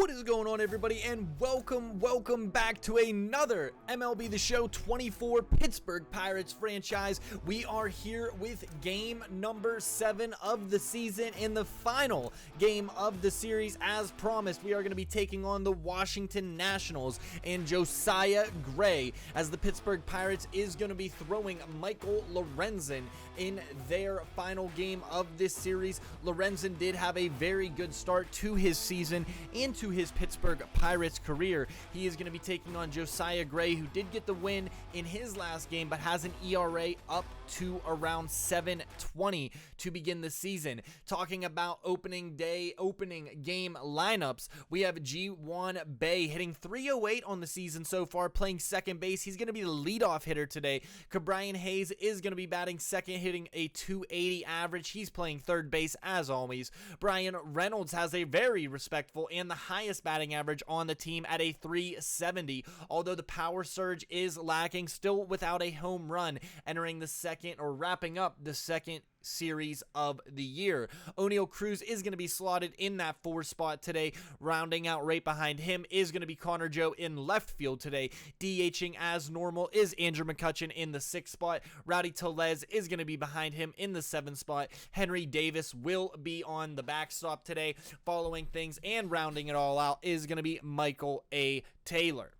What is going on, everybody, and welcome back to another MLB The Show 24 Pittsburgh Pirates franchise. We are here with game number 7 of the season and the final game of the series. As promised, we are going to be taking on the Washington Nationals and Josiah Gray, as the Pittsburgh Pirates is going to be throwing Michael Lorenzen in their final game of this series. Lorenzen did have a very good start to his season and to his Pittsburgh Pirates career. He is going to be taking on Josiah Gray, who did get the win in his last game but has an ERA up to around 7.20 to begin the season. Talking about opening game lineups, we have Ji-Hwan Bae hitting .308 on the season so far, playing second base. He's going to be the leadoff hitter today. Brian Hayes is going to be batting second, hitting a .280 average. He's playing third base as always. Brian Reynolds has a very respectful and the highest batting average on the team at a .370, although the power surge is lacking, still without a home run, entering the second, or wrapping up the second series of the year. Oneil Cruz is going to be slotted in that 4 spot today. Rounding out right behind him is going to be Connor Joe in left field today. DHing as normal is Andrew McCutchen in the 6th spot. Rowdy Tellez is going to be behind him in the 7th spot. Henry Davis will be on the backstop today. Following things and rounding it all out is going to be Michael A. Taylor.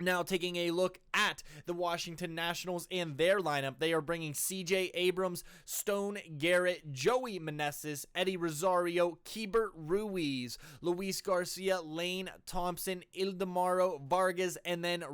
Now, taking a look at the Washington Nationals and their lineup, they are bringing CJ Abrams, Stone Garrett, Joey Meneses, Eddie Rosario, Keibert Ruiz, Luis Garcia, Lane Thompson, Ildemaro Vargas, and then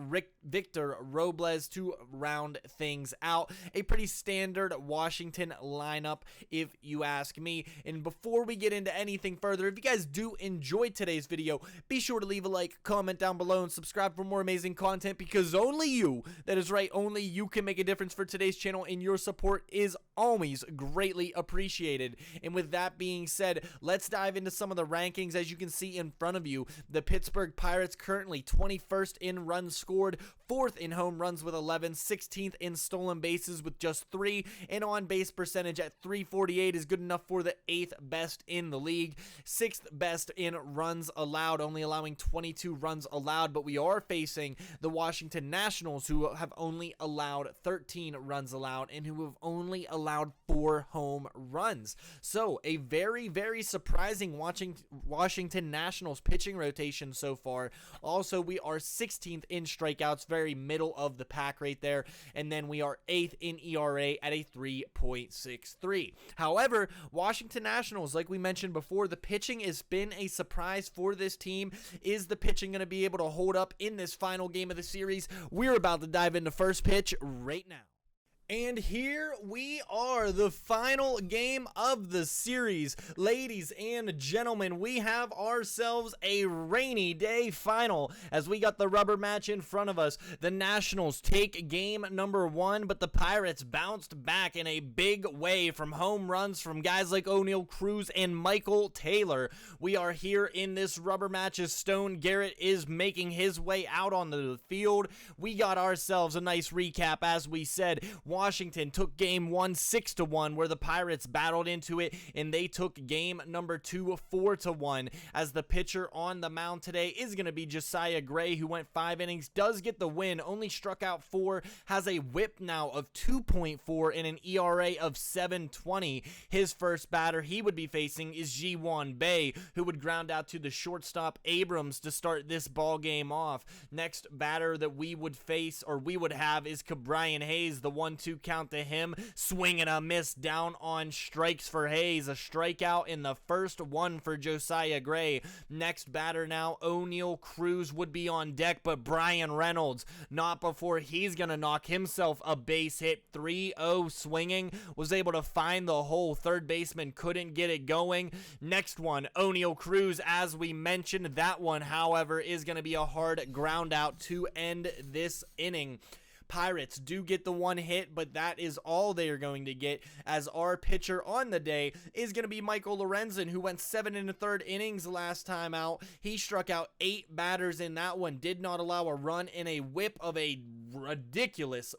Victor Robles to round things out. A pretty standard Washington lineup, if you ask me. And before we get into anything further, if you guys do enjoy today's video, be sure to leave a like, comment down below, and subscribe for more amazing content, because only you, that is right, only you can make a difference for today's channel, and your support is always greatly appreciated. And with that being said, let's dive into some of the rankings. As you can see in front of you, the Pittsburgh Pirates currently 21st in runs scored, 4th in home runs with 11, 16th in stolen bases with just 3, and on base percentage at .348 is good enough for the 8th best in the league. 6th best in runs allowed, only allowing 22 runs allowed, but we are facing the Washington Nationals, who have only allowed 13 runs allowed and who have only allowed 4 home runs. So a very, very surprising Washington Nationals pitching rotation so far. Also, we are 16th in strikeouts, very middle of the pack right there, and then we are 8th in ERA at a 3.63. However, Washington Nationals, like we mentioned before, the pitching has been a surprise for this team. Is the pitching going to be able to hold up in this final game of the series? We're about to dive into first pitch right now. And here we are, the final game of the series. Ladies and gentlemen, we have ourselves a rainy day final, as we got the rubber match in front of us. The Nationals take game number 1, but the Pirates bounced back in a big way from home runs from guys like Oneil Cruz and Michael Taylor. We are here in this rubber match as Stone Garrett is making his way out onto the field. We got ourselves a nice recap. As we said, Washington took game 1 6-1, where the Pirates battled into it, and they took game number 2 4-1, as the pitcher on the mound today is going to be Josiah Gray, who went 5 innings, does get the win, only struck out 4, has a whip now of 2.4 and an ERA of 7.20. His first batter he would be facing is Ji-Hwan Bae, who would ground out to the shortstop Abrams to start this ball game off. Next batter that we would face, or we would have, is Brian Hayes. The 1-2 count to him, swing and a miss down on strikes for Hayes. A strikeout in the first one for Josiah Gray. Next batter now, Oneil Cruz would be on deck, but Brian Reynolds, not before he's gonna knock himself a base hit. 3-0 swinging, was able to find the hole. Third baseman couldn't get it going. Next one, Oneil Cruz, as we mentioned. That one, however, is gonna be a hard ground out to end this inning. Pirates do get the 1 hit, but that is all they are going to get, as our pitcher on the day is going to be Michael Lorenzen, who went 7 1/3 innings last time out. He struck out 8 batters in that one, did not allow a run, and a whip of a ridiculous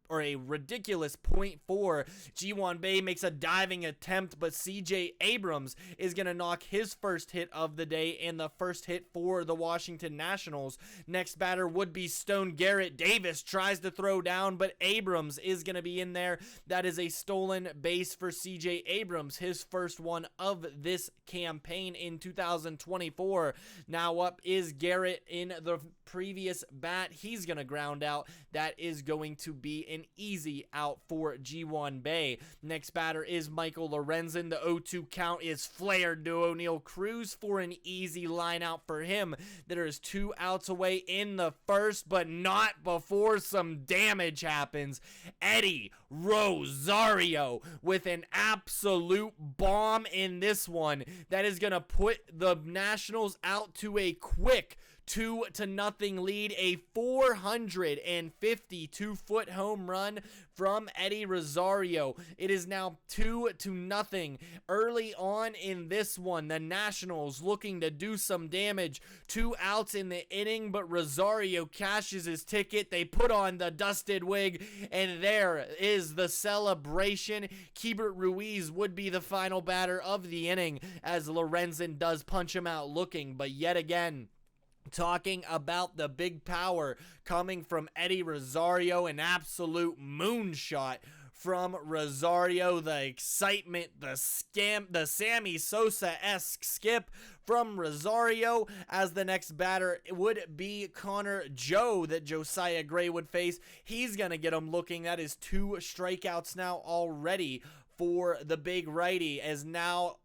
or a ridiculous .4. Ji-Hwan Bae makes a diving attempt, but CJ Abrams is going to knock his first hit of the day and the first hit for the Washington Nationals. Next batter would be Stone Garrett. Davis tries to throw down, but Abrams is going to be in there. That is a stolen base for CJ Abrams, his first one of this campaign in 2024. Now up is Garrett in the previous bat. He's going to ground out. That is going to be an easy out for Ji-Hwan Bae. Next batter is Michael Lorenzen. The 0-2 count is flared to O'Neal Cruz for an easy line out for him. There is 2 outs away in the first, but not before some damage happens. Eddie Rosario with an absolute bomb in this one that is going to put the Nationals out to a quick 2-0 lead. A 452-foot home run from Eddie Rosario. It is now 2-0. Early on in this one, the Nationals looking to do some damage. 2 outs in the inning, but Rosario cashes his ticket. They put on the dusted wig, and there is the celebration. Keibert Ruiz would be the final batter of the inning as Lorenzen does punch him out looking, but yet again, talking about the big power coming from Eddie Rosario, an absolute moonshot from Rosario. The excitement, the Sammy Sosa-esque skip from Rosario, as the next batter would be Connor Joe that Josiah Gray would face. He's going to get him looking. That is 2 strikeouts now already for the big righty, as now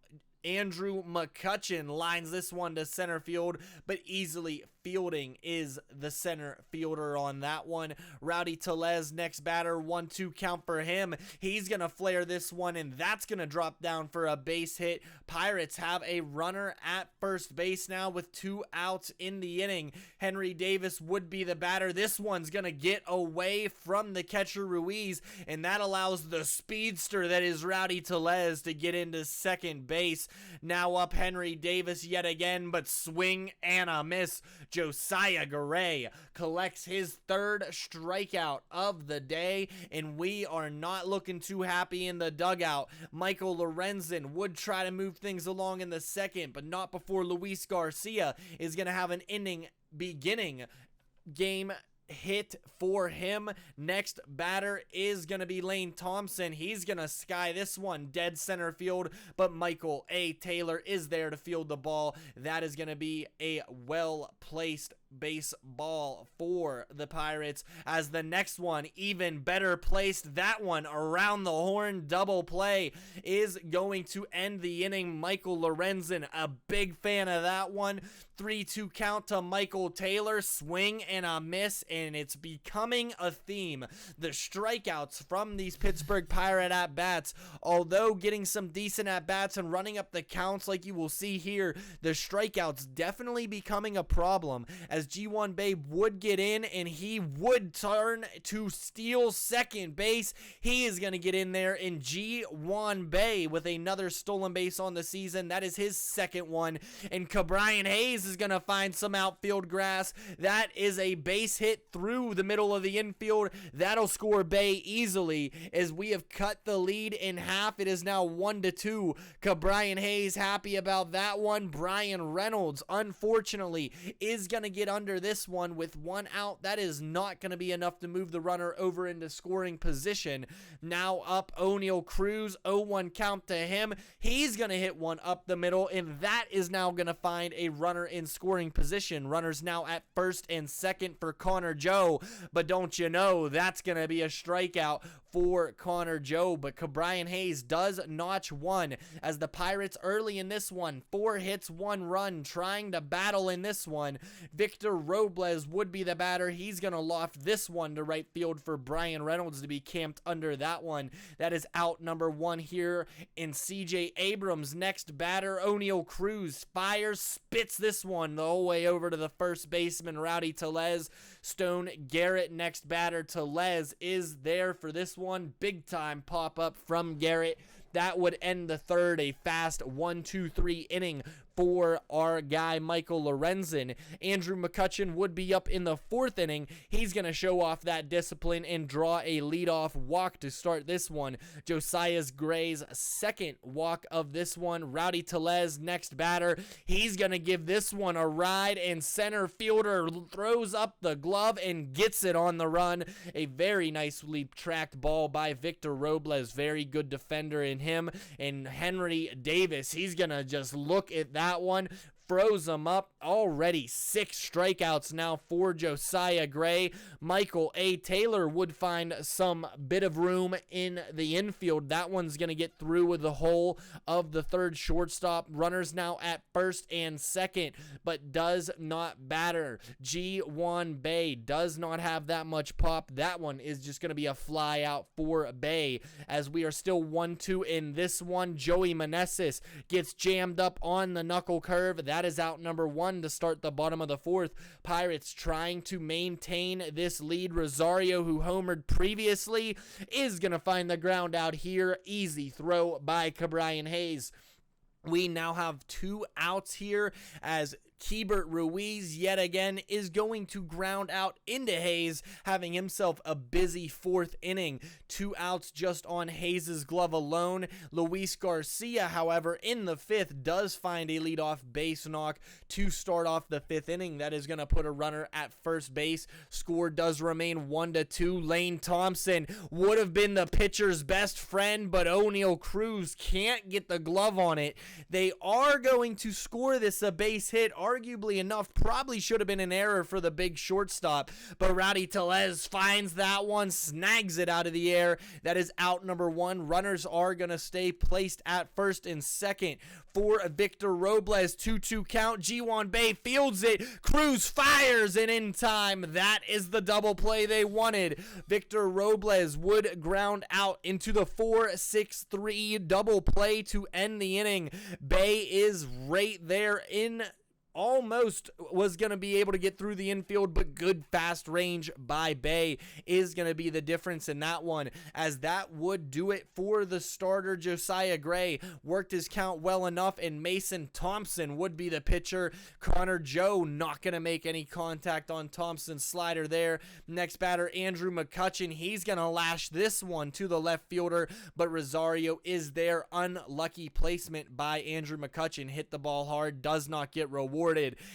Andrew McCutchen lines this one to center field, but easily fielding is the center fielder on that one. Rowdy Tellez, next batter, 1-2 count for him. He's going to flare this one, and that's going to drop down for a base hit. Pirates have a runner at first base now with 2 outs in the inning. Henry Davis would be the batter. This one's going to get away from the catcher Ruiz, and that allows the speedster that is Rowdy Tellez to get into second base. Now up Henry Davis yet again, but swing and a miss. Josiah Gray collects his 3rd strikeout of the day, and we are not looking too happy in the dugout. Michael Lorenzen would try to move things along in the second, but not before Luis Garcia is going to have an inning beginning game hit for him. Next batter is going to be Lane Thompson. He's going to sky this one dead center field, but Michael A. Taylor is there to field the ball. That is going to be a well-placed baseball for the Pirates, as the next one, even better placed, that one around the horn double play, is going to end the inning. Michael Lorenzen, a big fan of that one. 3-2 count to Michael Taylor, swing and a miss, and it's becoming a theme. The strikeouts from these Pittsburgh Pirate at-bats, although getting some decent at-bats and running up the counts like you will see here, the strikeouts definitely becoming a problem, as Ji-Hwan Bae would get in and he would turn to steal second base. He is going to get in there, and Ji-Hwan Bae with another stolen base on the season. That is his 2nd one, and Cabrian Hayes is going to find some outfield grass. That is a base hit through the middle of the infield. That'll score Bae easily, as we have cut the lead in half. It is now 1-2. Cabrian Hayes happy about that one. Brian Reynolds, unfortunately, is going to get under this one with 1 out. That is not going to be enough to move the runner over into scoring position. Now up O'Neal Cruz, 0-1 count to him. He's going to hit one up the middle, and that is now going to find a runner in scoring position. Runners now at first and second for Connor Joe, but don't you know that's going to be a strikeout for Connor Joe. But Cabrian Hayes does notch 1, as the Pirates early in this one, 4 hits, 1 run, trying to battle in this one. Victor Robles would be the batter. He's going to loft this one to right field for Brian Reynolds to be camped under that one. That is out number 1 here in CJ Abrams. Next batter, O'Neal Cruz fires, spits this one the whole way over to the first baseman, Rowdy Tellez. Stone Garrett, next batter. Tellez is there for this one. Big time pop up from Garrett. That would end the third, a fast 1-2-3 inning for our guy Michael Lorenzen. Andrew McCutchen would be up in the 4th inning. He's going to show off that discipline and draw a leadoff walk to start this one. Josiah Gray's 2nd walk of this one. Rowdy Tellez, next batter. He's going to give this one a ride, and center fielder throws up the glove and gets it on the run. A very nicely tracked ball by Victor Robles. Very good defender in him. And Henry Davis, he's going to just look at that one. Froze him up. Already 6 strikeouts now for Josiah Gray. Michael A. Taylor would find some bit of room in the infield. That one's going to get through with the hole of the 3rd shortstop. Runners now at 1st and 2nd, but does not batter. G1 Bay does not have that much pop. That one is just going to be a fly out for Bay. As we are still 1-2 in this one, Joey Meneses gets jammed up on the knuckle curve. That is out number 1 to start the bottom of the 4th. Pirates trying to maintain this lead. Rosario, who homered previously, is going to find the ground out here. Easy throw by Cabrian Hayes. We now have 2 outs here as Keibert Ruiz yet again is going to ground out into Hayes, having himself a busy 4th inning. 2 outs just on Hayes' glove alone. Luis Garcia, however, in the 5th does find a leadoff base knock to start off the 5th inning. That is going to put a runner at first base. Score does remain 1-2. Lane Thompson would have been the pitcher's best friend, but O'Neal Cruz can't get the glove on it. They are going to score this a base hit. Arguably enough, probably should have been an error for the big shortstop, but Rowdy Tellez finds that one, snags it out of the air. That is out number 1. Runners are going to stay placed at 1st and 2nd for Victor Robles. 2-2 count. G1 Bay fields it. Cruz fires, and in time, that is the double play they wanted. Victor Robles would ground out into the 4-6-3 double play to end the inning. Bay is right there in almost was going to be able to get through the infield, but good fast range by Bay is going to be the difference in that one, as that would do it for the starter. Josiah Gray worked his count well enough, and Mason Thompson would be the pitcher. Connor Joe not going to make any contact on Thompson's slider there. Next batter, Andrew McCutchen. He's going to lash this one to the left fielder, but Rosario is there. Unlucky placement by Andrew McCutchen. Hit the ball hard, does not get rewarded.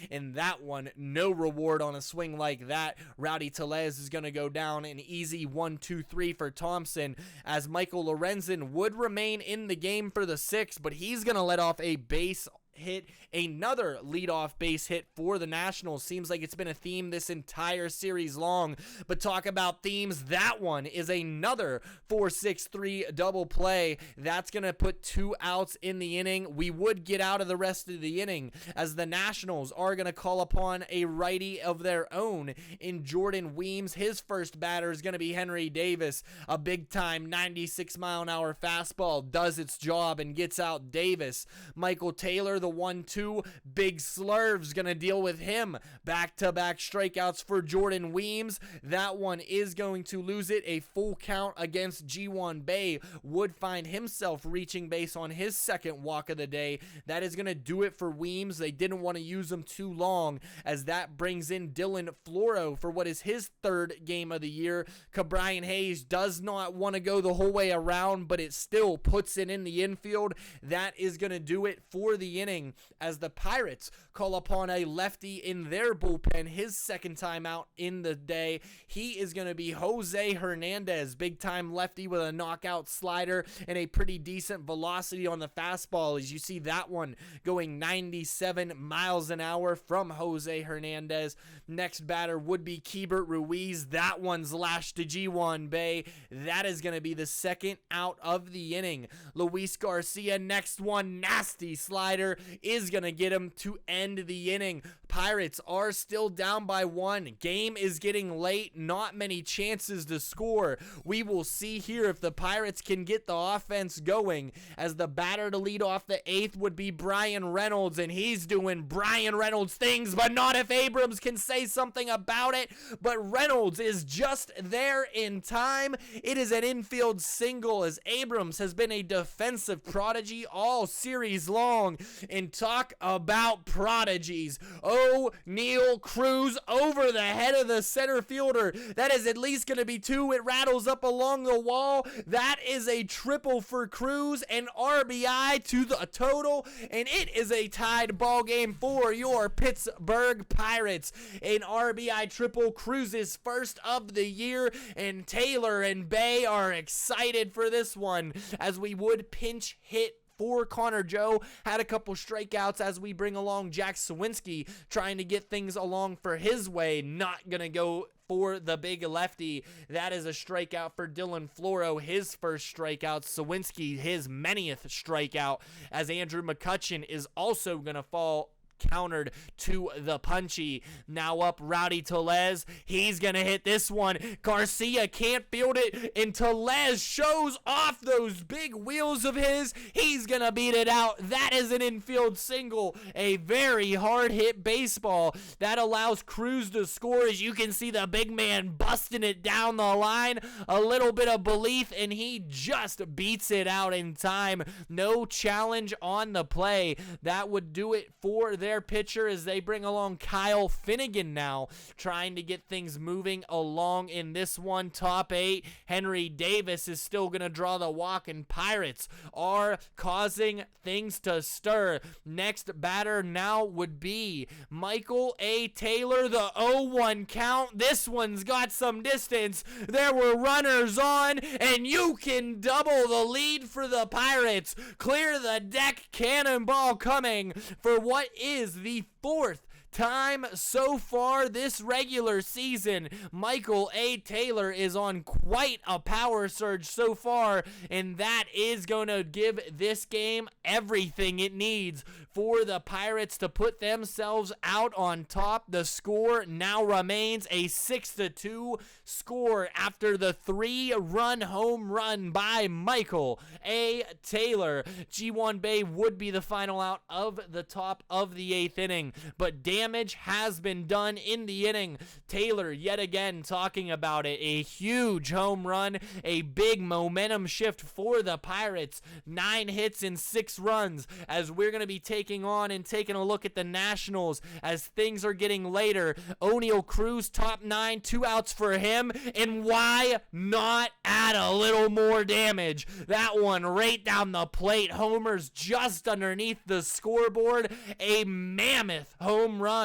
In that one, no reward on a swing like that. Rowdy Tellez is going to go down an easy 1-2-3 for Thompson, as Michael Lorenzen would remain in the game for the 6th, but he's going to let off a base hit, another leadoff base hit for the Nationals. Seems like it's been a theme this entire series long, but talk about themes. That one is another 4-6-3 double play. That's going to put 2 outs in the inning. We would get out of the rest of the inning, as the Nationals are going to call upon a righty of their own in Jordan Weems. His first batter is going to be Henry Davis. A big time 96-mile-an-hour fastball does its job and gets out Davis. Michael Taylor, the 1-2, big slurve's gonna deal with him. Back-to-back strikeouts for Jordan Weems. That one is going to lose it. A full count against G1 Bay would find himself reaching base on his 2nd walk of the day. That is gonna do it for Weems. They didn't want to use him too long, as that brings in Dylan Floro for what is his 3rd game of the year. Cabrian Hayes does not want to go the whole way around, but it still puts it in the infield. That is gonna do it for the inning, as the Pirates call upon a lefty in their bullpen, his 2nd time out in the day. He is going to be Jose Hernandez, big time lefty with a knockout slider and a pretty decent velocity on the fastball, as you see that one going 97 miles an hour from Jose Hernandez. Next batter would be Keibert Ruiz. That one's lashed to G1 Bay. That is going to be the 2nd out of the inning. Luis Garcia, next one, nasty slider, is going to get him to end the inning. Pirates are still down by 1. Game is getting late. Not many chances to score. We will see here if the Pirates can get the offense going, as the batter to lead off the 8th would be Brian Reynolds, and he's doing Brian Reynolds things, but not if Abrams can say something about it. But Reynolds is just there in time. It is an infield single, as Abrams has been a defensive prodigy all series long. And talk about prodigies. O'Neal Cruz over the head of the center fielder. That is at least going to be 2. It rattles up along the wall. That is a triple for Cruz, and RBI to the total, and it is a tied ball game for your Pittsburgh Pirates. An RBI triple, Cruz's first of the year, and Taylor and Bay are excited for this one, as we would pinch hit for Connor Joe. Had a couple strikeouts as we bring along Jack Sawinski, trying to get things along for his way. Not gonna go for the big lefty. That is a strikeout for Dylan Floro, his first strikeout. Sawinski, his manyth strikeout, as Andrew McCutchen is also gonna fall countered to the punchy. Now up Rowdy Tellez. He's gonna hit this one. Garcia can't field it, and Tellez shows off those big wheels of his. He's gonna beat it out. That is an infield single. A very hard hit baseball that allows Cruz to score. As you can see, the big man busting it down the line. A little bit of belief, and he just beats it out in time. No challenge on the play. That would do it for their pitcher, as they bring along Kyle Finnegan now, trying to get things moving along in this one. Top 8, Henry Davis is still going to draw the walk, and Pirates are causing things to stir. Next batter now would be Michael A. Taylor. The 0-1 count. This one's got some distance. There were runners on, and you can double the lead for the Pirates. Clear the deck, cannonball coming for what is the 4th time so far this regular season. Michael A. Taylor is on quite a power surge so far, and that is going to give this game everything it needs for the Pirates to put themselves out on top. The score now remains a 6-2 score after the 3-run home run by Michael A. Taylor. G1 Bay would be the final out of the top of the 8th inning, but damage has been done in the inning. Taylor yet again talking about it. A huge home run, a big momentum shift for the Pirates. 9 hits and 6 runs, as we're going to be taking a look at the Nationals as things are getting later. O'Neal Cruz, top 9, 2 outs for him, and why not add a little more damage? That one right down the plate. Homers just underneath the scoreboard. A mammoth home run.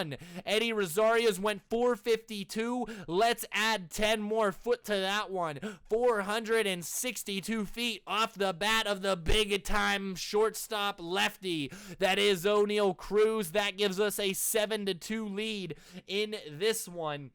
Eddie Rosario's went 452. Let's add 10 more foot to that one. 462 feet off the bat of the big time shortstop lefty. That is O'Neal Cruz. That gives us a 7-2 lead in this one.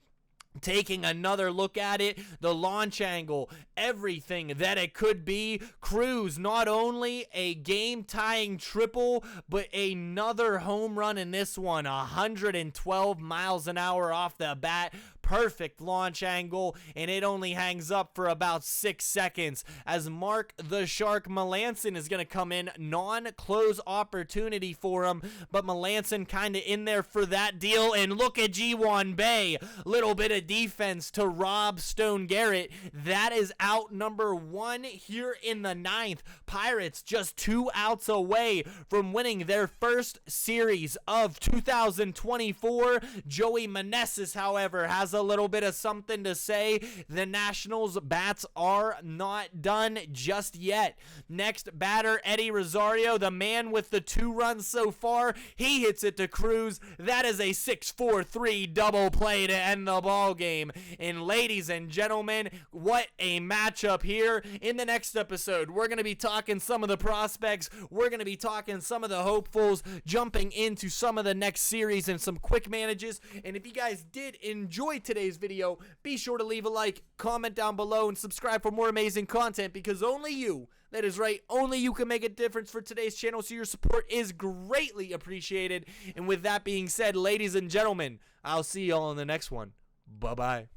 Taking another look at it, the launch angle, everything that it could be. Cruz, not only a game-tying triple, but another home run in this one. 112 miles an hour off the bat. Perfect launch angle, and it only hangs up for about 6 seconds, as Mark the Shark Melanson is going to come in. Non-close opportunity for him, but Melanson kind of in there for that deal. And look at G1 Bay. Little bit of defense to Rob Stone Garrett. That is out number 1 here in the 9th. Pirates just 2 outs away from winning their first series of 2024. Joey Meneses, however, has a little bit of something to say. The Nationals bats are not done just yet. Next batter, Eddie Rosario, the man with the 2 runs so far. He hits it to Cruz. That is a 6-4-3 double play to end the ball game. And ladies and gentlemen, what a matchup here. In the next episode, we're going to be talking some of the prospects. We're going to be talking some of the hopefuls, jumping into some of the next series and some quick manages. And if you guys did enjoy today's video, be sure to leave a like, comment down below, and subscribe for more amazing content, because only you, that is right, only you can make a difference for today's channel, so your support is greatly appreciated. And with that being said, ladies and gentlemen, I'll see y'all in the next one. Bye-bye.